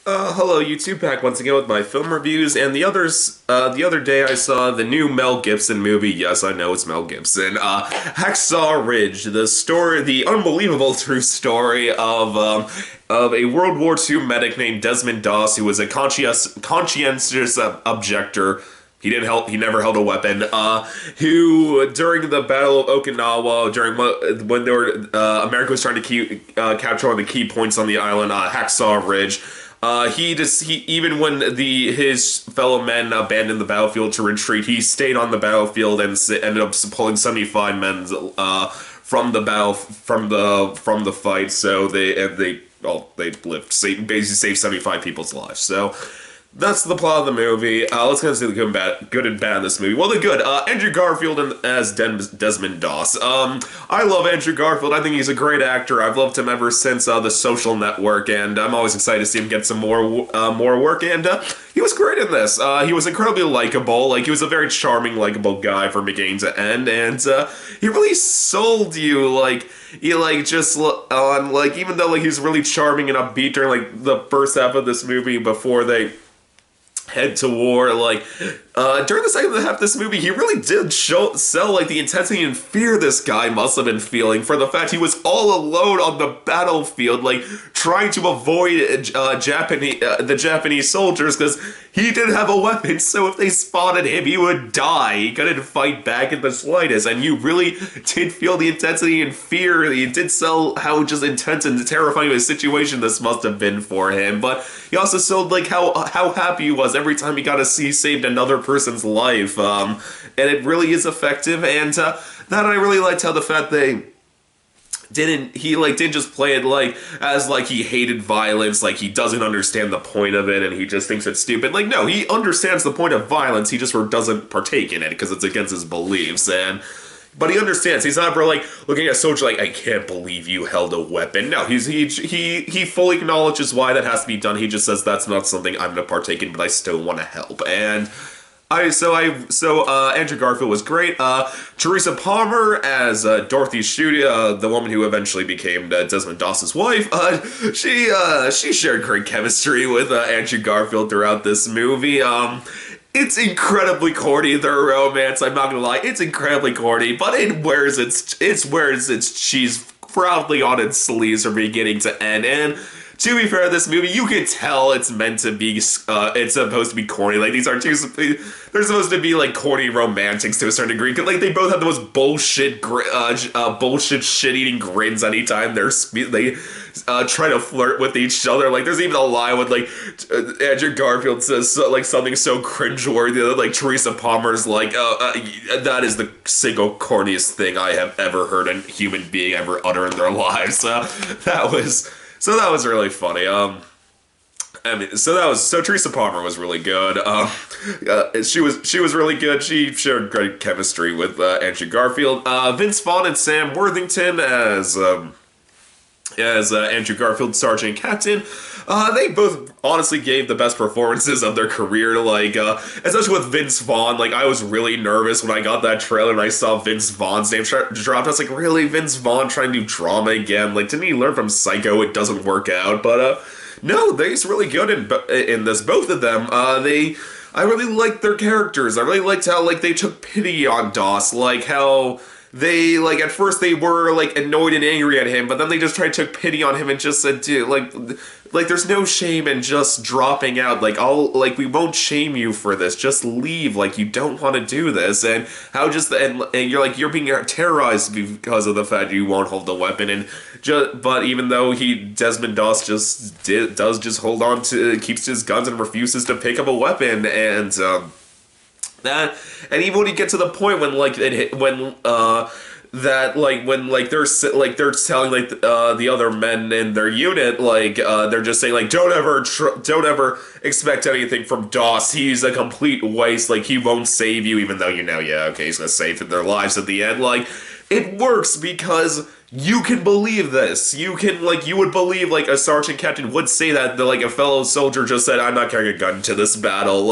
Hello YouTube, back once again with my film reviews, and the other day I saw the new Mel Gibson movie. Yes, I know it's Mel Gibson. Hacksaw Ridge, the unbelievable true story of a World War II medic named Desmond Doss, who was a conscientious objector. He never held a weapon. Who during the Battle of Okinawa, when America was trying to capture one of the key points on the island, Hacksaw Ridge. He even when his fellow men abandoned the battlefield to retreat, he stayed on the battlefield and ended up pulling 75 men from the fight. So they lived, basically saved 75 people's lives. So that's the plot of the movie. Let's kind of see the good and bad in this movie. Well, the good. Andrew Garfield as Desmond Doss. I love Andrew Garfield. I think he's a great actor. I've loved him ever since The Social Network, and I'm always excited to see him get some more work. And he was great in this. He was incredibly likable. Like, he was a very charming, likable guy from beginning to end, and he really sold you. Like, he just on even though he's really charming and upbeat during the first half of this movie before they head to war. During the second half of this movie, he really did sell the intensity and fear this guy must have been feeling for the fact he was all alone on the battlefield, trying to avoid the Japanese soldiers because he didn't have a weapon. So if they spotted him, he would die. He couldn't fight back in the slightest, and you really did feel the intensity and fear. He did sell how just intense and terrifying of a situation this must have been for him. But he also sold how happy he was every time he got to see saved another person's life, and it really is effective. And that I really liked how the fact they didn't just play it as he hated violence, he doesn't understand the point of it and he just thinks it's stupid. No, he understands the point of violence, he just doesn't partake in it because it's against his beliefs. But he understands. He's not ever looking at a soldier I can't believe you held a weapon. No, he fully acknowledges why that has to be done. He just says that's not something I'm gonna partake in, but I still want to help. And Andrew Garfield was great. Teresa Palmer as Dorothy Shudy, the woman who eventually became Desmond Doss's wife. She shared great chemistry with Andrew Garfield throughout this movie. It's incredibly corny, their romance, I'm not gonna lie. It's incredibly corny, but it wears its cheese proudly on its sleeves from beginning to end. And to be fair, this movie, you can tell it's meant to be, it's supposed to be corny. These are they're supposed to be corny romantics to a certain degree. Cause they both have the most bullshit shit-eating grins anytime they try to flirt with each other. There's even a line with Andrew Garfield says something so cringeworthy that Teresa Palmer's that is the single corniest thing I have ever heard a human being ever utter in their lives. That was really funny. So Teresa Palmer was really good. She was really good. She shared great chemistry with Andrew Garfield. Vince Vaughn and Sam Worthington as Andrew Garfield, Sergeant and Captain. They both honestly gave the best performances of their career, especially with Vince Vaughn. I was really nervous when I got that trailer and I saw Vince Vaughn's name dropped. I was really? Vince Vaughn trying to do drama again? Didn't he learn from Psycho? It doesn't work out. But, no, they're really good in this. Both of them, I really liked their characters. I really liked how, they took pity on Doss, how they, at first they were, annoyed and angry at him, but then they just took pity on him and just said, dude, there's no shame in just dropping out. We won't shame you for this. Just leave. You don't want to do this. And how and you're you're being terrorized because of the fact you won't hold the weapon. But even though Desmond Doss does hold on keeps his guns and refuses to pick up a weapon. And, and even when you get to the point when they're telling the other men in their unit they're just saying don't ever expect anything from Doss. He's a complete waste. He won't save you, even though he's gonna save their lives at the end. It works because you can believe this. You would believe a sergeant captain would say that a fellow soldier just said, I'm not carrying a gun to this battle.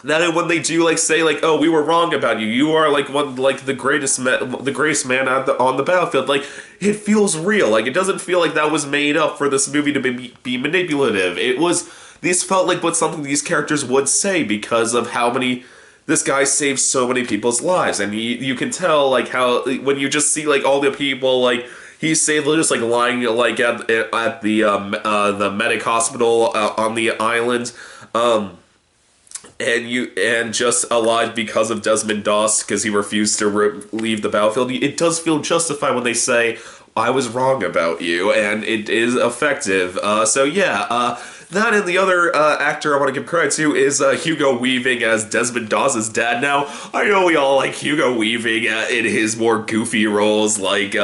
that when they do like say like, oh, we were wrong about you, you are like one like the greatest man on the battlefield, like it feels real. Like it doesn't feel like that was made up for this movie to be manipulative. It was, these felt like what something these characters would say because of how many, this guy saved so many people's lives. And you can tell like how when you just see like all the people like he saved, just like lying like at the medic hospital on the island, and just alive because of Desmond Doss, because he refused to leave the battlefield. It does feel justified when they say, I was wrong about you, and it is effective. So yeah, that and the other actor I want to give credit to is Hugo Weaving as Desmond Doss's dad. Now, I know we all like Hugo Weaving in his more goofy roles, like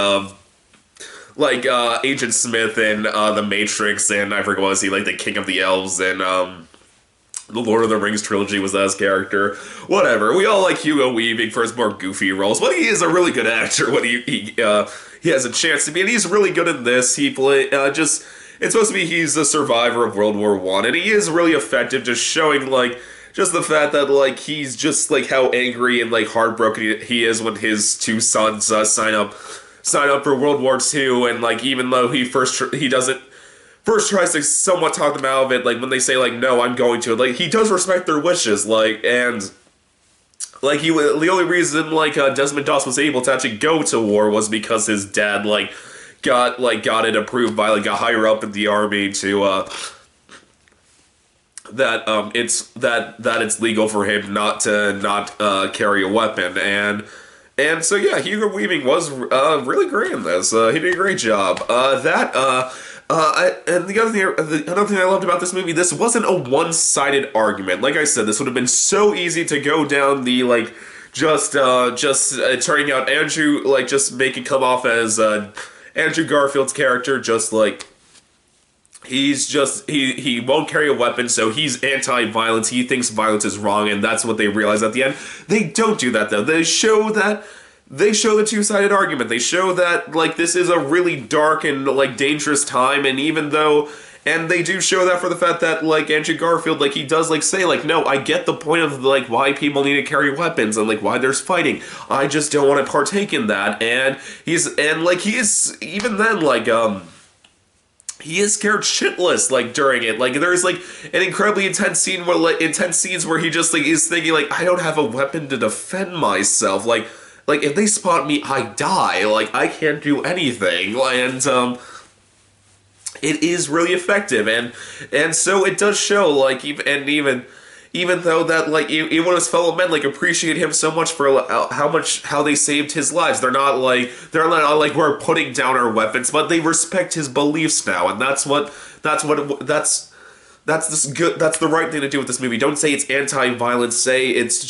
Agent Smith in The Matrix, and I forget what was he, like the King of the Elves, and the Lord of the Rings trilogy was that his character. Whatever. We all like Hugo Weaving for his more goofy roles, but he is a really good actor when he has a chance to be, and he's really good in this. He play just, it's supposed to be he's a survivor of World War I, and he is really effective, just showing like just the fact that like he's just like how angry and like heartbroken he is when his two sons sign up for World War II, and like even though he doesn't first tries to somewhat talk them out of it, like when they say like, no, I'm going to, like he does respect their wishes, like, and like the only reason like Desmond Doss was able to actually go to war was because his dad like got it approved by like a higher up in the army to that it's legal for him not to carry a weapon. And so yeah, Hugo Weaving was really great in this. He did a great job. And another thing I loved about this movie, this wasn't a one-sided argument. Like I said, this would have been so easy to go down the like just turning out Andrew, like just make it come off as Andrew Garfield's character, just like he won't carry a weapon, so he's anti-violence. He thinks violence is wrong, and that's what they realize at the end. They don't do that though. They show the two-sided argument. They show that like this is a really dark and like dangerous time, and they do show that for the fact that like Andrew Garfield, like he does like say like, no, I get the point of like why people need to carry weapons and like why there's fighting. I just don't want to partake in that. And he is even then like he is scared shitless like during it. Like there's like an incredibly intense scenes where he just like is thinking like, I don't have a weapon to defend myself. Like if they spot me, I die. Like I can't do anything. And it is really effective, and so it does show like even though that like even his fellow men like appreciate him so much for how they saved his lives. They're not like we're putting down our weapons, but they respect his beliefs now, and that's the right thing to do with this movie. Don't say it's anti-violence. Say it's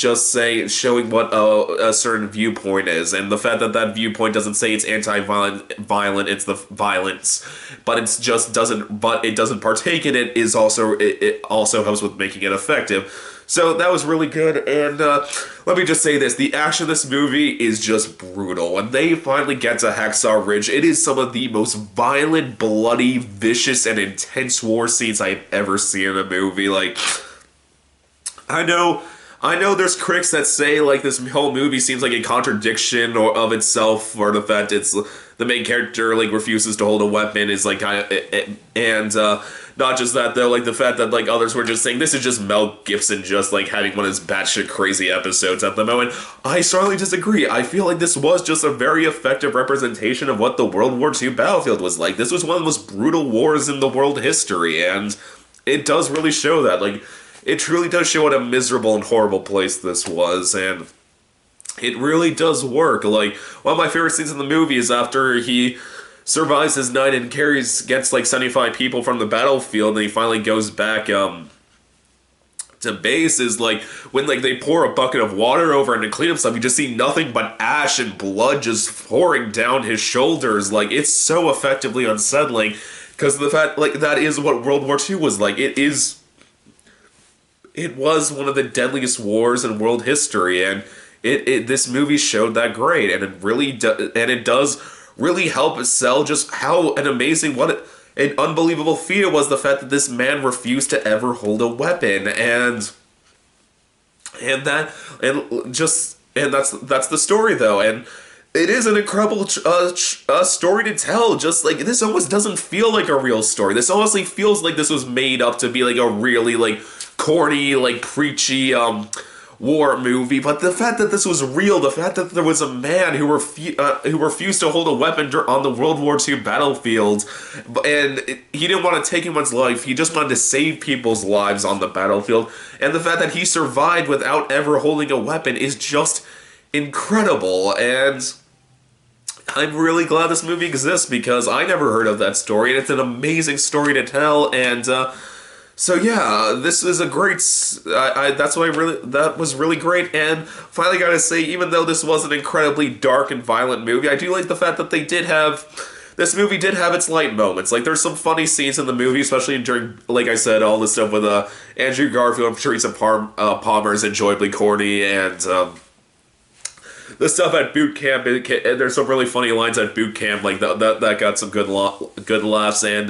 showing what a certain viewpoint is, and the fact that viewpoint doesn't say it's anti-violent, it's the violence, but it doesn't partake in it. It also helps with making it effective. So that was really good, and let me just say this. The action of this movie is just brutal. When they finally get to Hacksaw Ridge, it is some of the most violent, bloody, vicious, and intense war scenes I've ever seen in a movie. Like, I know there's critics that say, like, this whole movie seems like a contradiction of itself, or the fact it's the main character, like, refuses to hold a weapon is, like, kind of, and, not just that, though, like, the fact that, like, others were just saying, this is just Mel Gibson just, like, having one of his batshit crazy episodes at the moment. I strongly disagree. I feel like this was just a very effective representation of what the World War II battlefield was like. This was one of the most brutal wars in the world history, and it does really show that. Like, it truly does show what a miserable and horrible place this was, and it really does work. Like, one of my favorite scenes in the movie is after he survives his night and gets like 75 people from the battlefield, and he finally goes back to base, is like when like they pour a bucket of water over him to clean himself, you just see nothing but ash and blood just pouring down his shoulders. Like, it's so effectively unsettling because of the fact like that is what World War II was like. It was one of the deadliest wars in world history, and this movie showed that great, and it does really help sell just how an unbelievable feat was the fact that this man refused to ever hold a weapon. And And that's the story though, and it is an incredible story to tell. Just like this, almost doesn't feel like a real story. This honestly feels like this was made up to be like a really like corny, like preachy war movie. But the fact that this was real, the fact that there was a man who refused to hold a weapon on the World War II battlefield, and he didn't want to take anyone's life. He just wanted to save people's lives on the battlefield, and the fact that he survived without ever holding a weapon is just incredible. And I'm really glad this movie exists because I never heard of that story, and it's an amazing story to tell. And so yeah, this is a great. That was really great. And finally, gotta say, even though this was an incredibly dark and violent movie, I do like the fact that this movie did have its light moments. Like, there's some funny scenes in the movie, especially during, like I said, all this stuff with Andrew Garfield and Teresa Palmer is enjoyably corny, and the stuff at boot camp, there's some really funny lines at boot camp, like that got some good laughs, and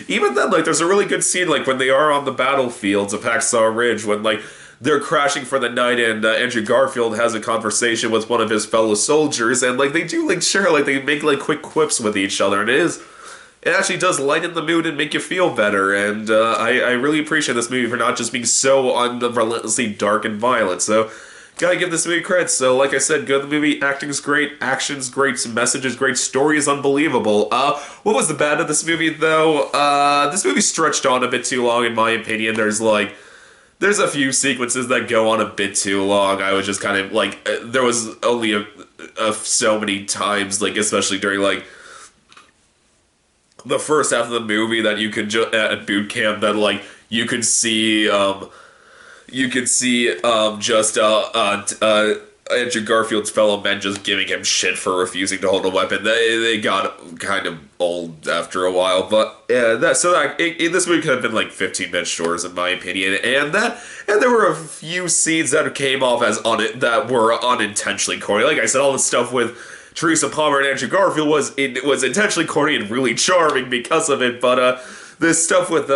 even then, like, there's a really good scene, like, when they are on the battlefields of Hacksaw Ridge, when, like, they're crashing for the night, and Andrew Garfield has a conversation with one of his fellow soldiers, and, like, they do, like, share, like, they make, like, quick quips with each other, and it actually does lighten the mood and make you feel better, and I really appreciate this movie for not just being so relentlessly dark and violent. So gotta give this movie credit. So, like I said, good the movie, acting's great, action's great, message is great, story is unbelievable. What was the bad of this movie, though? This movie stretched on a bit too long, in my opinion. There's a few sequences that go on a bit too long. I was just kind of, like, there was only so many times, like, especially during, like, the first half of the movie that you could, at boot camp, that, like, you could see, Andrew Garfield's fellow men just giving him shit for refusing to hold a weapon. They got kind of old after a while, but yeah, this movie could have been like 15 minutes shorter, in my opinion. And there were a few scenes that came off as that were unintentionally corny. Like I said, all the stuff with Teresa Palmer and Andrew Garfield was intentionally corny and really charming because of it. But this stuff with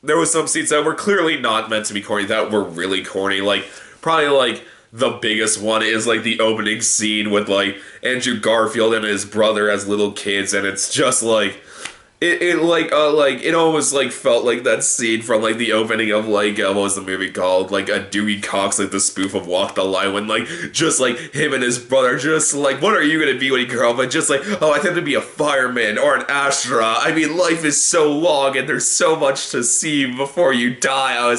there was some scenes that were clearly not meant to be corny that were really corny. Like, probably, like, the biggest one is, like, the opening scene with, like, Andrew Garfield and his brother as little kids, and it's just, like, it almost, like, felt like that scene from, like, the opening of, like, what was the movie called? Like, a Dewey Cox, like, the spoof of Walk the Line, when, like, just, like, him and his brother just, like, what are you gonna be when you grow up? But just, like, oh, I think to be a fireman or an astronaut. I mean, life is so long, and there's so much to see before you die.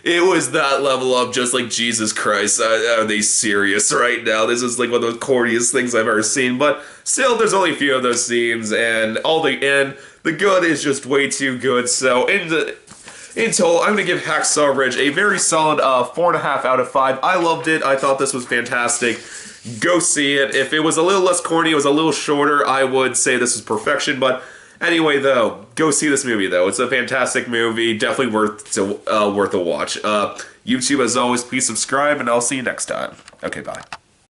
It was that level of just like, Jesus Christ, are they serious right now? This is like one of the corniest things I've ever seen, but still, there's only a few of those scenes, and the good is just way too good. So in total, I'm going to give Hacksaw Ridge a very solid 4.5 out of 5. I loved it. I thought this was fantastic. Go see it. If it was a little less corny, it was a little shorter, I would say this was perfection, but anyway, though, go see this movie, though. It's a fantastic movie. Definitely worth a watch. YouTube, as always, please subscribe, and I'll see you next time. Okay, bye.